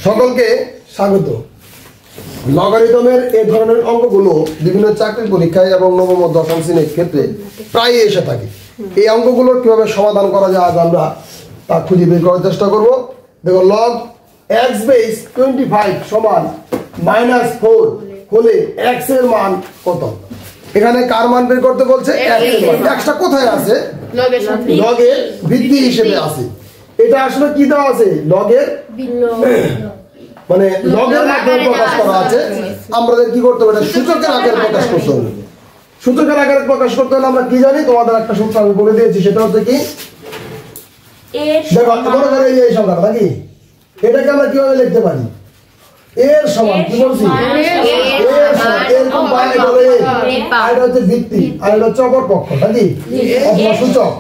সকলকে স্বাগত। লগারিদমের এই ধরনের অঙ্কগুলো বিভিন্ন চাকরির পরীক্ষায় এবং নবম ও দশম শ্রেণীর ক্ষেত্রে প্রায়ই এসে থাকে। এই অঙ্কগুলোর কিভাবে সমাধান করা যায় আজ আমরা তা খুঁজে বের করার চেষ্টা করব। দেখো, লগ x বেস 25 সমান -4 হলে x এর মান কত? এখানে কার মান বের করতে বলছে? x এর মান। x টা কোথায় আছে? লগের ভিত্তি হিসেবে আছে। এটা আসলে কি দেওয়া আছে? লগের মানে লগের মাধ্যমে প্রকাশ করা আছে। আমাদের কি করতে হবে? এটা সূচকের আকারে প্রকাশ করতে হবে। সূচকের আকারে প্রকাশ করতে হলে আমরা কি জানি? তোমাদের একটা সূত্র আমি বলে দিয়েছি, সেটা হচ্ছে কি, দেখো মনে করো এই সংখ্যাটা নাকি, এটাকে আমরা কিভাবে লিখতে পারি? এর সমান কি বলছি? এর সমান এরকম বাইরে বলে এটা হচ্ছে ভিত্তি আর এটা হচ্ছে অপর পক্ষ নাকি, অথবা সূচক।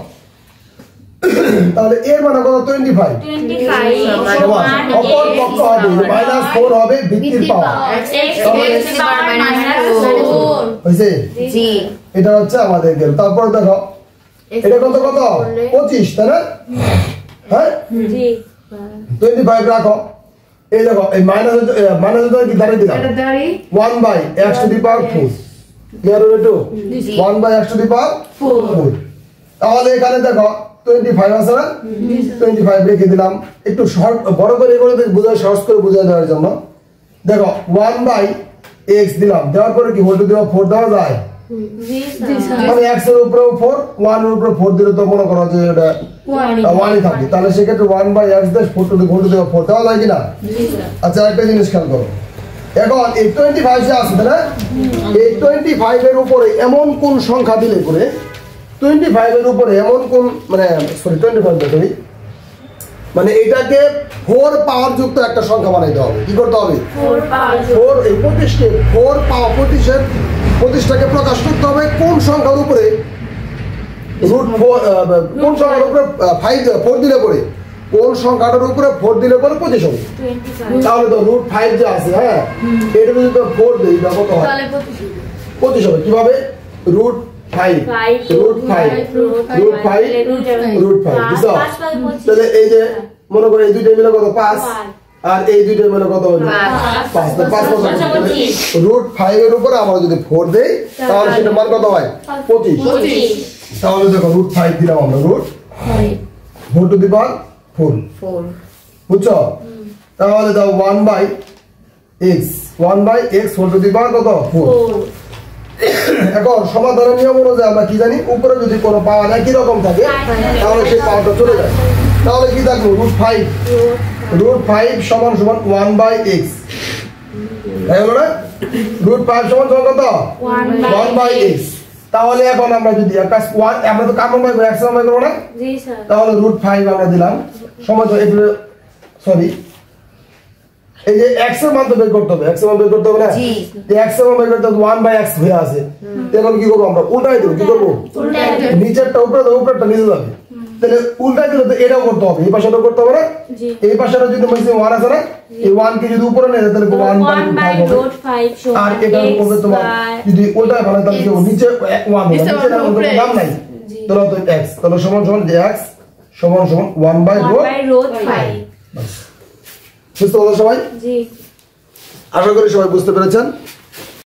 তাহলে এর মান কত? 25 সমান অপর পক্ষ হবে -4 হবে ভিত্তির পাওয়ার হইছে। জি, এটা হচ্ছে আমাদের গেল। তারপর দেখো এটা কত 25, তাই না? হ্যাঁ জি, 25 রাখো। এই দেখো এই মাইনাস কি দাঁড়িয়ে দিলাম 1/x⁴ ক্লিয়ার হলো? তো 1/x⁴ তাহলে এখানে দেখো 25 আছে না, 25 রেখে দিলাম। একটু শর্ট বড় করে বোঝায়, সহজ করে বোঝায় দেওয়ার জন্য দেখো 1/x দিলাম, দেওয়ার পরে কি হোল টু দি পাওয়ার 4 দেওয়া যায়? মানে x এর উপরে 4, 1 এর উপরে 4 দিলে তো মনে করো যে এটা 1ই থাকে। তাহলে সেক্ষেত্রে 1/x দেশ 4 to the whole to the power 4 দেওয়া যায় কিনা? আচ্ছা, একটা জিনিস খেয়াল করো। এখন এই 25 যে আছে না, এই 25 এর উপরে এমন কোন সংখ্যা দিলে করে 25 এর উপরে এমন কোন মানে 25 দেখি মানে এটাকে 4 পাওয়ার যুক্ত একটা সংখ্যা বানাইতে হবে। কি করতে হবে? 4 এই 25কে 4 পাওয়ার 25টাকে প্রকাশ করতে হবে কোন সংখ্যার উপরে √4 কোন সংখ্যার উপরে 4 দিলে পরে কোন সংখ্যাটার উপরে 4 দিলে পরে 25 হবে। তাহলে তো √5 যে আছে, হ্যাঁ এটা যদি 4 দেই তবে কত হয়? 25 হবে। কিভাবে? √5 তাহলে এই যে মনে করো এই দুইটা মিলে কত? 5, আর এই দুইটা মিলে কত হলো? 5। √5 এর উপরে আমরা যদি 4 দেই তাহলে সেটা মান কত হয়? 25। তাহলে দেখো √5 দিলাম আমরা, √4 টু দি পাওয়ার 4 বুঝছো? তাহলে দাও 1/x হোল টু দি পাওয়ার কত? 4। এখন সমাধানের নিয়ম অনুযায়ী আমরা কি জানি? উপরে যদি কোনো পাওয়ার একই রকম থাকে তাহলে সেই পাওয়ারটা চলে যায়। তাহলে কি থাকলো? √5 সমান 1/x, তাই হলো না? √5 সমান কত? 1/x। তাহলে এখন আমরা যদি আমরা তো কার্বন বাই x নাম্বার করব না, তাহলে √5 আমরা দিলাম সমান সরি এই যে x এর মান তো বের করতে হবে, x এর মান বের করতে হবে না? যে x এর মান বের করতে 1/x হয়ে আছে, তাহলে কি করব? আমরা উল্টাই দেব। কি করব? নিচেরটা উপরে দেব, উপরেরটা নিচে যাবে। তাহলে উল্টাই দিলে তো এটাও করতে হবে, এই পাশটাও করতে হবে না? এই পাশটা যদি মনে 1 আছে না, এই 1 কে যদি উপরে নেয় তাহলে 1/5 হবে। আর এটা উপরে তোমার যদি উল্টাই ফেলে তাহলে কি হবে? নিচে 1 হবে, নিচে না কোনো দাম নাই। তাহলে তো x তাহলে সমান x সমান 1/5। বুঝতে পারছো সবাই? জি, আশা করি সবাই বুঝতে পেরেছেন।